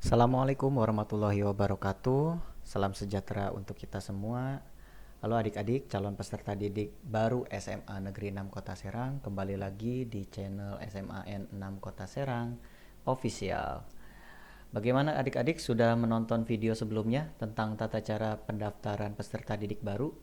Assalamualaikum warahmatullahi wabarakatuh. Salam sejahtera untuk kita semua. Halo adik-adik, calon peserta didik baru SMA Negeri 6 Kota Serang. Kembali lagi di channel SMAN 6 Kota Serang Official. Bagaimana adik-adik sudah menonton video sebelumnya tentang tata cara pendaftaran peserta didik baru?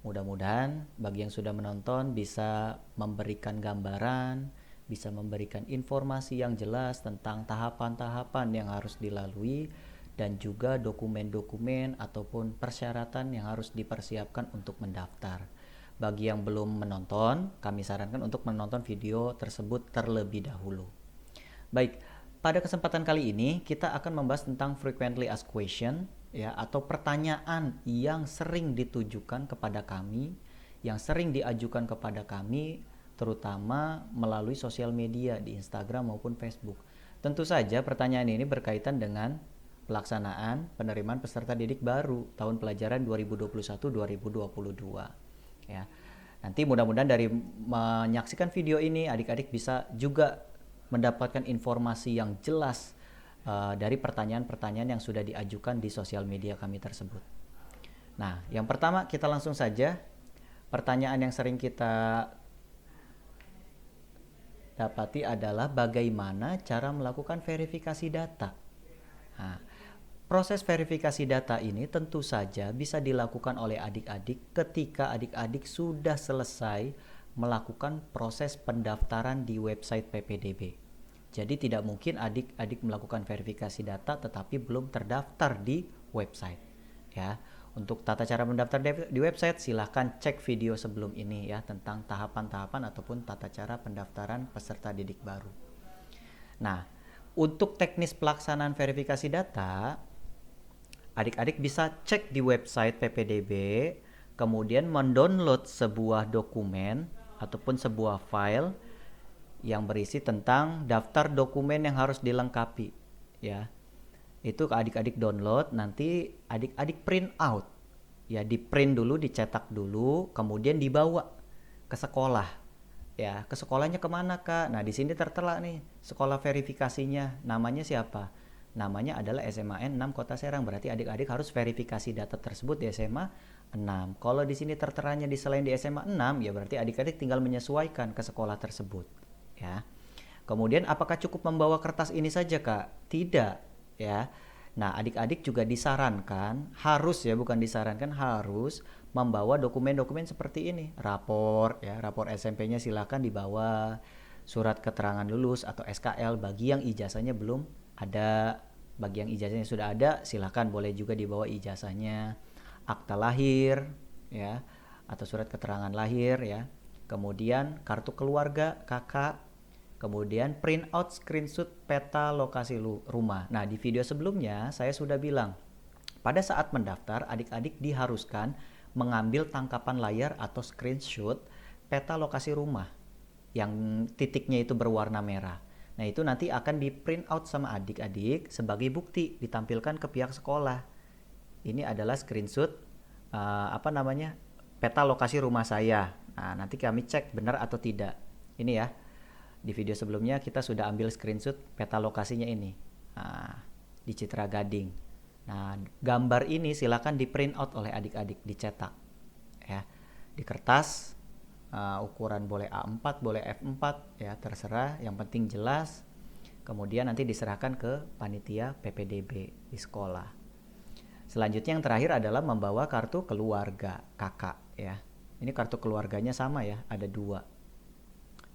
Mudah-mudahan bagi yang sudah menonton bisa memberikan gambaran, bisa memberikan informasi yang jelas tentang tahapan-tahapan yang harus dilalui dan juga dokumen-dokumen ataupun persyaratan yang harus dipersiapkan untuk mendaftar. Bagi yang belum menonton, kami sarankan untuk menonton video tersebut terlebih dahulu. Baik, pada kesempatan kali ini kita akan membahas tentang frequently asked question ya, atau pertanyaan yang sering ditujukan kepada kami, yang sering diajukan kepada kami terutama melalui sosial media di Instagram maupun Facebook. Tentu saja pertanyaan ini berkaitan dengan pelaksanaan penerimaan peserta didik baru tahun pelajaran 2021-2022 ya. Nanti mudah-mudahan dari menyaksikan video ini adik-adik bisa juga mendapatkan informasi yang jelas dari pertanyaan-pertanyaan yang sudah diajukan di sosial media kami tersebut. Nah, yang pertama kita langsung saja. Pertanyaan yang sering kita dapati adalah bagaimana cara melakukan verifikasi data. Nah, proses verifikasi data ini tentu saja bisa dilakukan oleh adik-adik ketika adik-adik sudah selesai melakukan proses pendaftaran di website PPDB. Jadi tidak mungkin adik-adik melakukan verifikasi data tetapi belum terdaftar di website. Ya, untuk tata cara mendaftar di website silahkan cek video sebelum ini ya tentang tahapan-tahapan ataupun tata cara pendaftaran peserta didik baru. Nah, untuk teknis pelaksanaan verifikasi data, adik-adik bisa cek di website PPDB, kemudian mendownload sebuah dokumen ataupun sebuah file yang berisi tentang daftar dokumen yang harus dilengkapi ya. Itu adik-adik download, nanti adik-adik print out ya, di print dulu, dicetak dulu, kemudian dibawa ke sekolah ya. Ke sekolahnya kemana kak? Nah di sini tertera nih sekolah verifikasinya, namanya siapa? Namanya adalah SMAN 6 Kota Serang, berarti adik-adik harus verifikasi data tersebut di SMA 6. Kalau di sini terteranya di selain di SMA 6 ya berarti adik-adik tinggal menyesuaikan ke sekolah tersebut ya. Kemudian apakah cukup membawa kertas ini saja kak? Tidak ya. Nah adik-adik juga disarankan, harus ya, bukan disarankan, harus membawa dokumen-dokumen seperti ini. Rapor ya, rapor SMP-nya silakan dibawa, surat keterangan lulus atau SKL bagi yang ijazahnya belum ada. Bagi yang ijazahnya sudah ada silakan boleh juga dibawa ijazahnya, akta lahir ya, atau surat keterangan lahir ya. Kemudian kartu keluarga kakak, kemudian print out screenshot peta lokasi rumah. Nah di video sebelumnya saya sudah bilang pada saat mendaftar adik-adik diharuskan mengambil tangkapan layar atau screenshot peta lokasi rumah yang titiknya itu berwarna merah. Nah itu nanti akan di print out sama adik-adik sebagai bukti ditampilkan ke pihak sekolah. Ini adalah screenshot peta lokasi rumah saya. Nah nanti kami cek benar atau tidak. Ini ya. Di video sebelumnya kita sudah ambil screenshot peta lokasinya ini. Nah, di Citra Gading. Nah, gambar ini silakan di print out oleh adik-adik, dicetak ya. Di kertas ukuran boleh A4, boleh F4 ya, terserah, yang penting jelas. Kemudian nanti diserahkan ke panitia PPDB di sekolah. Selanjutnya yang terakhir adalah membawa kartu keluarga kakak ya. Ini kartu keluarganya sama ya, ada 2.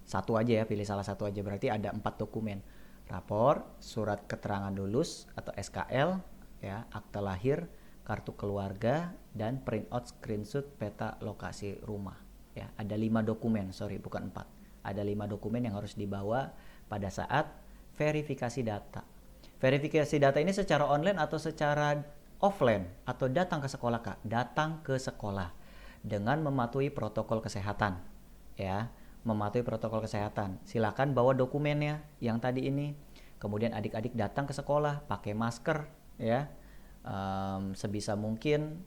Satu aja ya, pilih salah satu aja, berarti ada 4 dokumen. Rapor, surat keterangan lulus atau SKL ya, akta lahir, kartu keluarga, dan print out screenshot peta lokasi rumah ya. Ada 5 dokumen, bukan 4. Ada 5 dokumen yang harus dibawa pada saat verifikasi data. Verifikasi data ini secara online atau secara offline atau datang ke sekolah kak? Datang ke sekolah dengan mematuhi protokol kesehatan ya. Mematuhi protokol kesehatan. Silakan bawa dokumennya yang tadi ini. Kemudian adik-adik datang ke sekolah pakai masker ya. Sebisa mungkin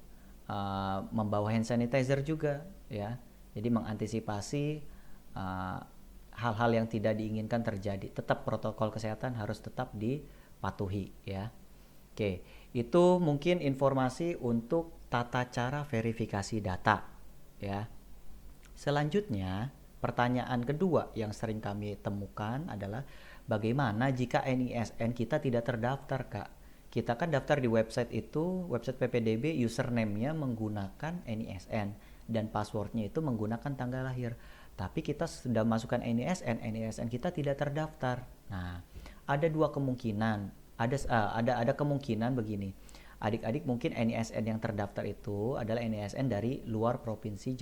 membawa hand sanitizer juga ya. Jadi mengantisipasi hal-hal yang tidak diinginkan terjadi. Tetap protokol kesehatan harus tetap patuhi ya. Oke, itu mungkin informasi untuk tata cara verifikasi data ya. Selanjutnya, pertanyaan kedua yang sering kami temukan adalah bagaimana jika NISN kita tidak terdaftar, Kak? Kita kan daftar di website itu, website PPDB, username-nya menggunakan NISN dan password-nya itu menggunakan tanggal lahir. Tapi kita sudah masukkan NISN kita tidak terdaftar. Nah, ada dua kemungkinan. Ada kemungkinan begini. Adik-adik mungkin NISN yang terdaftar itu adalah NISN dari luar provinsi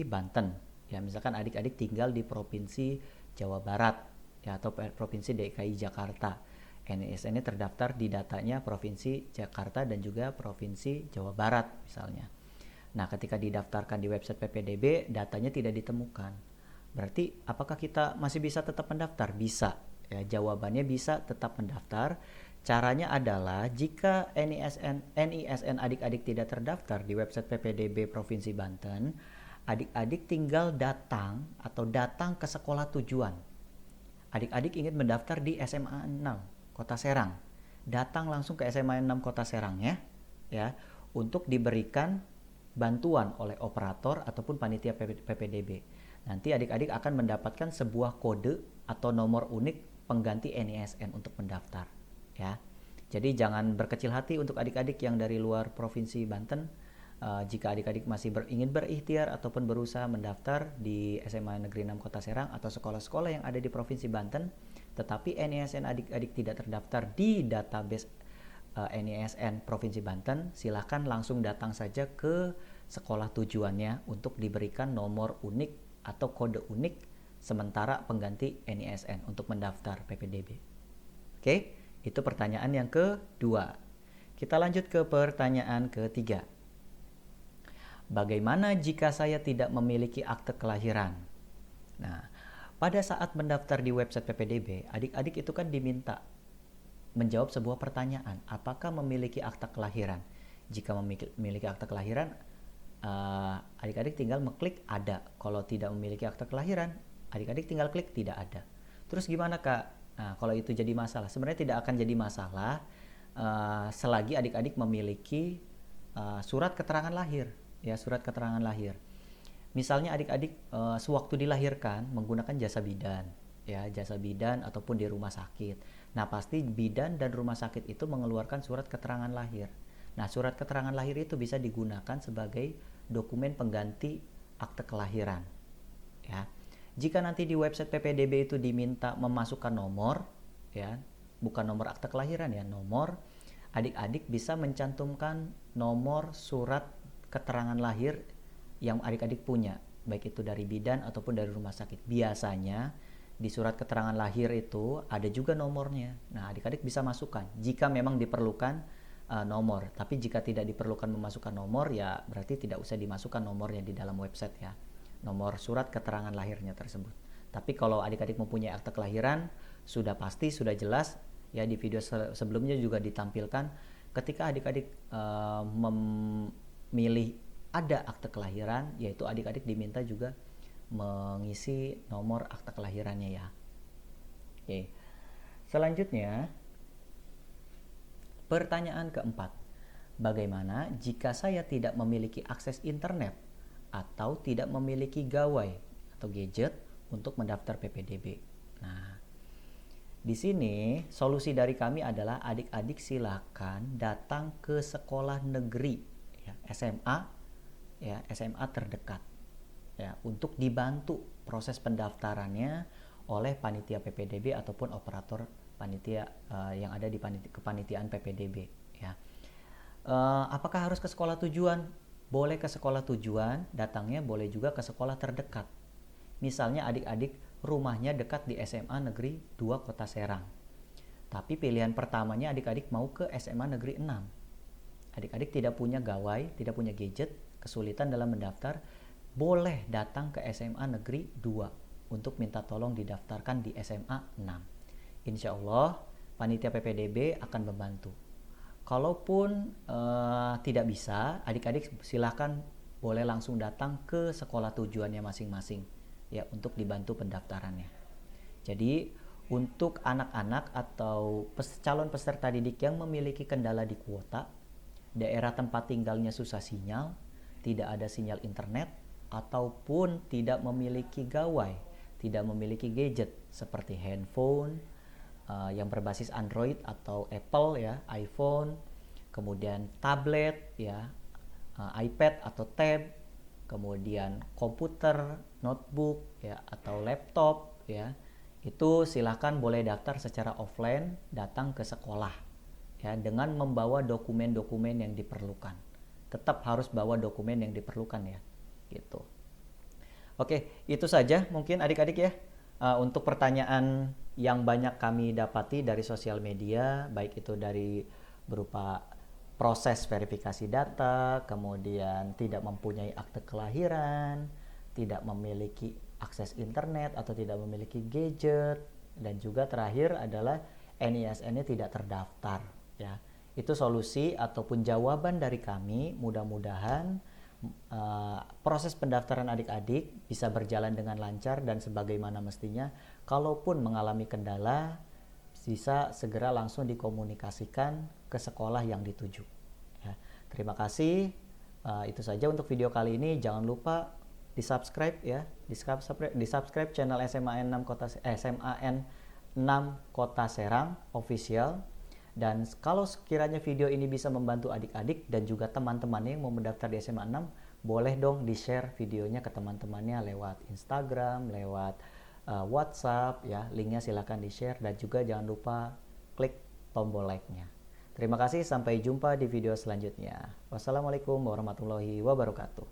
Banten. Ya, misalkan adik-adik tinggal di provinsi Jawa Barat ya atau provinsi DKI Jakarta. NISN-nya terdaftar di datanya provinsi Jakarta dan juga provinsi Jawa Barat misalnya. Nah, ketika didaftarkan di website PPDB, datanya tidak ditemukan. Berarti apakah kita masih bisa tetap mendaftar? Bisa. Ya, jawabannya bisa tetap mendaftar. Caranya adalah jika NISN adik-adik tidak terdaftar di website PPDB Provinsi Banten, adik-adik tinggal datang ke sekolah tujuan. Adik-adik ingin mendaftar di SMA 6 Kota Serang. Datang langsung ke SMA 6 Kota Serang ya, untuk diberikan bantuan oleh operator ataupun panitia PPDB. Nanti adik-adik akan mendapatkan sebuah kode atau nomor unik pengganti NISN untuk mendaftar ya. Jadi jangan berkecil hati untuk adik-adik yang dari luar provinsi Banten. Jika adik-adik masih ingin berikhtiar ataupun berusaha mendaftar di SMA Negeri 6 Kota Serang atau sekolah-sekolah yang ada di Provinsi Banten, tetapi NISN adik-adik tidak terdaftar di database NISN Provinsi Banten, silakan langsung datang saja ke sekolah tujuannya untuk diberikan nomor unik atau kode unik sementara pengganti NISN untuk mendaftar PPDB. Oke, itu pertanyaan yang kedua. Kita lanjut ke pertanyaan ketiga. Bagaimana jika saya tidak memiliki akte kelahiran? Nah, pada saat mendaftar di website PPDB, adik-adik itu kan diminta menjawab sebuah pertanyaan, apakah memiliki akte kelahiran? Jika memiliki akte kelahiran, adik-adik tinggal mengklik ada. Kalau tidak memiliki akte kelahiran, adik-adik tinggal klik tidak ada. Terus gimana, Kak? Nah, kalau itu jadi masalah, sebenarnya tidak akan jadi masalah selagi adik-adik memiliki surat keterangan lahir. Ya, surat keterangan lahir. Misalnya adik-adik sewaktu dilahirkan menggunakan jasa bidan, ya, jasa bidan ataupun di rumah sakit. Nah, pasti bidan dan rumah sakit itu mengeluarkan surat keterangan lahir. Nah, surat keterangan lahir itu bisa digunakan sebagai dokumen pengganti akte kelahiran. Ya. Jika nanti di website PPDB itu diminta memasukkan nomor, ya, bukan nomor akte kelahiran ya, nomor, adik-adik bisa mencantumkan nomor surat keterangan lahir yang adik-adik punya, baik itu dari bidan ataupun dari rumah sakit. Biasanya di surat keterangan lahir itu ada juga nomornya. Nah, adik-adik bisa masukkan jika memang diperlukan nomor. Tapi jika tidak diperlukan memasukkan nomor, ya berarti tidak usah dimasukkan nomornya di dalam website ya. Nomor surat keterangan lahirnya tersebut. Tapi kalau adik-adik mempunyai akte kelahiran, sudah pasti, sudah jelas ya, di video sebelumnya juga ditampilkan ketika adik-adik memilih ada akte kelahiran, yaitu adik-adik diminta juga mengisi nomor akte kelahirannya ya. Oke. Selanjutnya, pertanyaan keempat. Bagaimana jika saya tidak memiliki akses internet atau tidak memiliki gawai atau gadget untuk mendaftar PPDB? Nah, di sini solusi dari kami adalah adik-adik silakan datang ke sekolah negeri ya, SMA terdekat ya, untuk dibantu proses pendaftarannya oleh panitia PPDB ataupun operator panitia yang ada di kepanitiaan PPDB ya. Apakah harus ke sekolah tujuan? Boleh ke sekolah tujuan, datangnya boleh juga ke sekolah terdekat. Misalnya adik-adik rumahnya dekat di SMA Negeri 2 Kota Serang, tapi pilihan pertamanya adik-adik mau ke SMA Negeri 6. Adik-adik tidak punya gawai, tidak punya gadget, kesulitan dalam mendaftar, boleh datang ke SMA Negeri 2 untuk minta tolong didaftarkan di SMA 6. Insya Allah panitia PPDB akan membantu. Kalaupun tidak bisa, adik-adik silakan boleh langsung datang ke sekolah tujuannya masing-masing ya, untuk dibantu pendaftarannya. Jadi Untuk anak-anak atau calon peserta didik yang memiliki kendala di kuota, daerah tempat tinggalnya susah sinyal, tidak ada sinyal internet, ataupun tidak memiliki gawai, tidak memiliki gadget seperti handphone yang berbasis Android atau Apple ya, iPhone, kemudian tablet ya, iPad atau tab, kemudian komputer, notebook ya atau laptop ya. Itu silakan boleh daftar secara offline, datang ke sekolah ya dengan membawa dokumen-dokumen yang diperlukan. Tetap harus bawa dokumen yang diperlukan ya. Gitu. Oke, itu saja mungkin adik-adik ya. Untuk pertanyaan yang banyak kami dapati dari sosial media, baik itu dari berupa proses verifikasi data, kemudian tidak mempunyai akte kelahiran, tidak memiliki akses internet atau tidak memiliki gadget, dan juga terakhir adalah NISN-nya tidak terdaftar ya. Itu solusi ataupun jawaban dari kami. Mudah-mudahan proses pendaftaran adik-adik bisa berjalan dengan lancar dan sebagaimana mestinya. Kalaupun mengalami kendala, bisa segera langsung dikomunikasikan ke sekolah yang dituju ya. Terima kasih. Itu saja untuk video kali ini. Jangan lupa di subscribe ya, di subscribe channel SMAN 6 Kota Serang official. Dan kalau sekiranya video ini bisa membantu adik-adik dan juga teman-temannya yang mau mendaftar di SMA 6, boleh dong di-share videonya ke teman-temannya lewat Instagram, lewat WhatsApp ya. Linknya silahkan di-share dan juga jangan lupa klik tombol like-nya. Terima kasih, sampai jumpa di video selanjutnya. Wassalamualaikum warahmatullahi wabarakatuh.